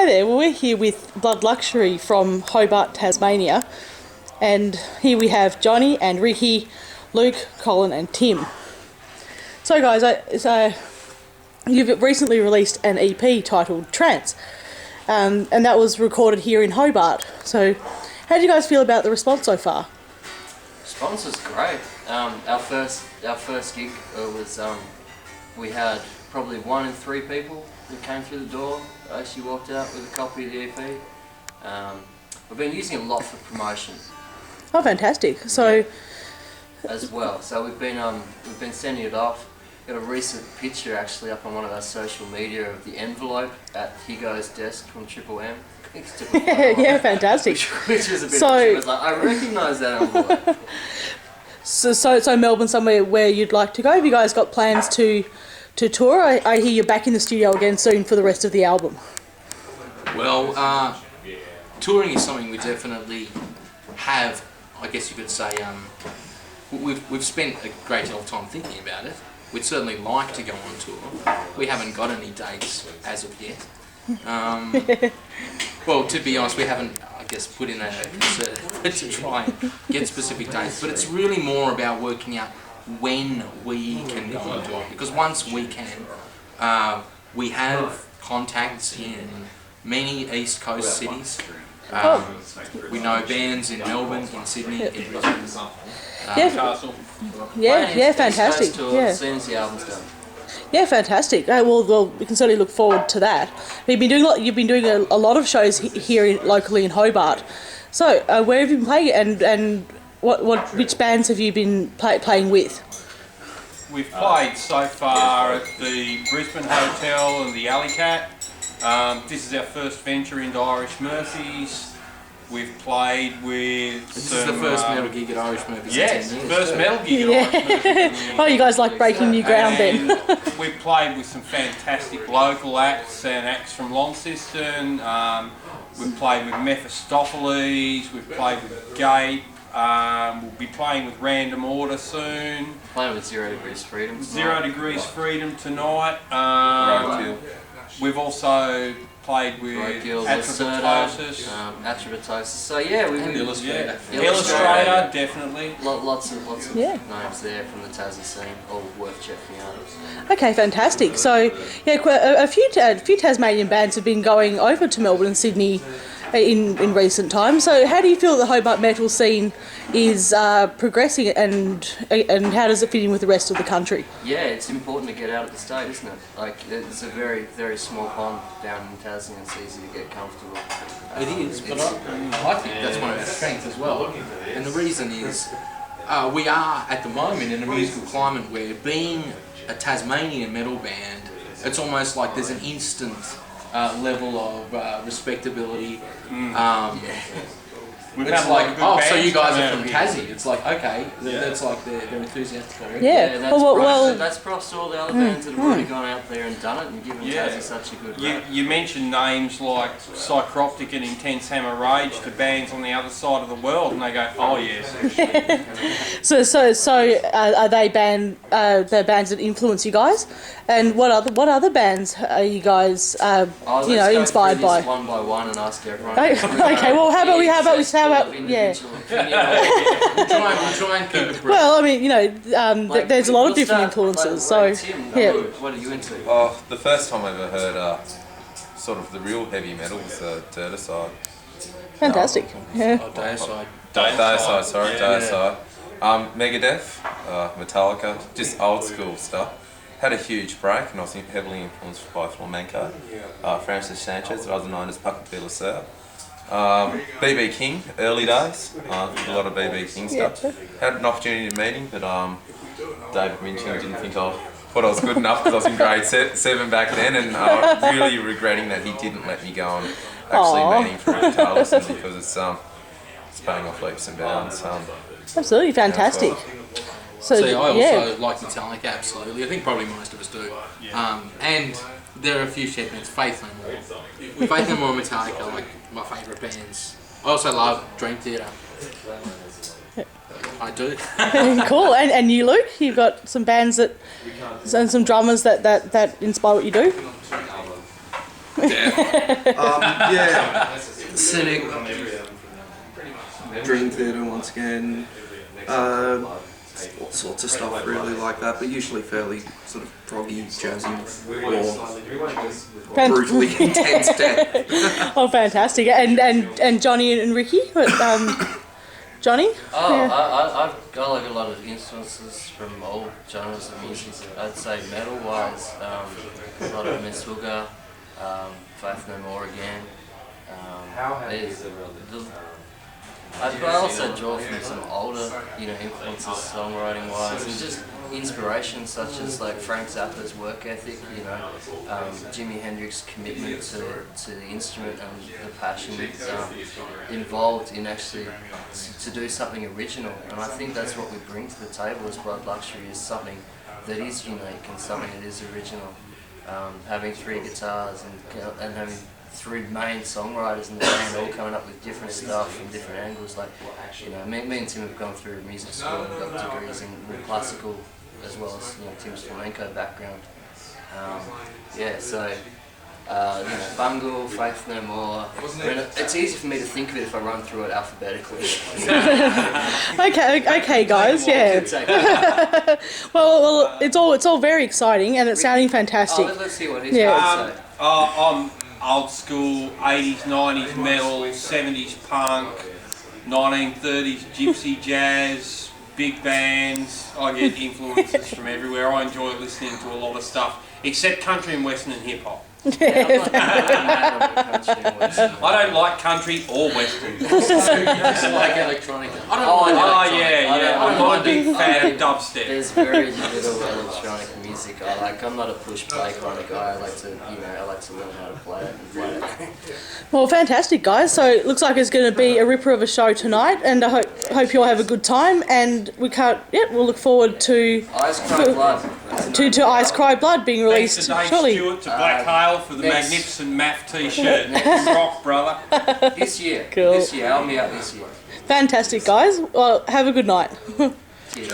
hi there. Well, we're here with Blood Luxury from Hobart, Tasmania. And here we have Johnny and Ricky, Luke, Colin and Tim. So guys, you've recently released an EP titled Trance. And that was recorded here in Hobart. So how do you guys feel about the response so far? Response was great. Our first gig was we had probably 1 in 3 people that came through the door. Actually walked out with a copy of the EP. We've been using it a lot for promotion. Oh, fantastic! So as well, so we've been sending it off. Got a recent picture actually up on one of our social media of the envelope at Higo's desk from Triple M. Yeah, fantastic. Which is a bit. I was like, I recognise that envelope. So Melbourne, somewhere where you'd like to go? Have you guys got plans to tour? I hear you're back in the studio again soon for the rest of the album. Well, touring is something we definitely have. I guess you could say we've spent a great deal of time thinking about it. We'd certainly like to go on tour. We haven't got any dates as of yet. Well, to be honest, we haven't, I guess, put in a concert to try and get specific dates. But it's really more about working out when we can go on tour. Because once we can, we have contacts in many East Coast cities. We know bands in Melbourne, in Sydney, in Brisbane. Newcastle. Yeah, fantastic. As soon as the album's done. Yeah, fantastic. Well, we can certainly look forward to that. You've been doing a lot of shows here locally in Hobart. So, where have you been playing, and which bands have you been playing with? We've played so far at the Brisbane Hotel and the Alley Cat. This is our first venture into Irish Murphys. We've played with This is the first metal gig at Irish Murphys. Yes, first metal gig at Irish Murphys. Oh, you guys like breaking new ground then. We've played with some fantastic local acts and acts from Launceston. We've played with Mephistopheles. We've played with Gape. We'll be playing with Random Order soon. Playing with 0 Degrees Freedom tonight. 0 Degrees Freedom tonight. We've also played with Atribitosis. Atribitosis. So yeah, we've been Illustrator. Illustrator, definitely. Lots of names there from the Tassie scene, all worth checking out. Okay, fantastic. So yeah, a few Tasmanian bands have been going over to Melbourne and Sydney in recent times. So how do you feel the Hobart metal scene is progressing, and how does it fit in with the rest of the country? Yeah, it's important to get out of the state, isn't it? Like, it's a very, very small pond down in Tassie and it's easy to get comfortable. It is, but I think that's one of our strengths as well. And the reason is we are at the moment in a musical climate where being a Tasmanian metal band, it's almost like there's an instant level of respectability. It's like, so you guys are from Tassie. It's like, okay, that's like they're enthusiastic already. Yeah, that's props to all the other bands that have already gone out there and done it and given Tassie such a good rap. You mentioned names like Psychroptic and Intense Hammer Rage to bands on the other side of the world, and they go, oh yes. So are they bands that influence you guys? And what other bands are you guys inspired by? One by one and ask everyone. Okay, well how about we yeah. We'll try and keep it brief. Well, I mean, there's a lot of different influences. So Tim, yeah. What are you into? The first time I ever heard sort of the real heavy metal was Dirticide. Fantastic. Yeah. Deicide. Deicide. Megadeth, Metallica, just old school stuff. Had a huge break, and I was heavily influenced by flamenco. Francis Sanchez, rather known as Paco de la Serra. BB King, early days, a lot of BB King stuff. Had an opportunity to meet him, but David Minchin didn't think I was good enough because I was in grade 7 back then, and really regretting that he didn't let me go and actually meet him for a guitar lesson, because it's paying off leaps and bounds. Absolutely fantastic. So I also like Metallica, absolutely. I think probably most of us do. And there are a few shed bands, Faith No More. Faith No More and Metallica are like my favourite bands. I also love Dream Theater. I do. Cool. And you, Luke, you've got some bands and some drummers that inspire what you do? Yeah, Cynic, Dream Theater once again, all sorts of stuff really like that, but usually fairly sort of proggy, jazzy, or brutally intense death. Oh, fantastic! And Johnny and Ricky, Johnny. Oh, Yeah. I've got like a lot of influences from all genres of music. I'd say metal-wise, a lot of Miss Hooker, Faith No More again. I also draw from some older, influences songwriting-wise, and just inspiration such as like Frank Zappa's work ethic, Jimi Hendrix's commitment to the instrument and the passion involved in actually to do something original. And I think that's what we bring to the table as Blood Luxury, is something that is unique and something that is original. Having 3 guitars and having 3 main songwriters in the band all coming up with different stuff from different angles. Like, me and Tim have gone through music school and got degrees in classical as well as Tim's flamenco background. Bungle, Faith No More. It's easy for me to think of it if I run through it alphabetically. Okay, guys. Yeah. Well, it's all very exciting, and it's sounding fantastic. Let's see what he's Yeah. got to say. I'm old school, 80s, 90s metal, 70s punk, 1930s gypsy jazz, big bands. I get influences from everywhere. I enjoy listening to a lot of stuff, except country and western and hip hop. I don't like country or western. Just like electronic. I'm not a big fan of dubstep. There's very little electronic music I like. I'm not a push play kind of guy. I like to learn how to play it and play it. Well, fantastic, guys. So it looks like it's going to be a ripper of a show tonight, and I hope you all have a good time. And we'll look forward to Ice Cry Blood. to Ice Cry Blood being Thanks released to Dave shortly. Stewart, to Black Hail for the next. magnificent MAF t-shirt. Rock, brother. This year. Cool. This year. I'll be out this year. Fantastic, guys. Well, have a good night. Cheers.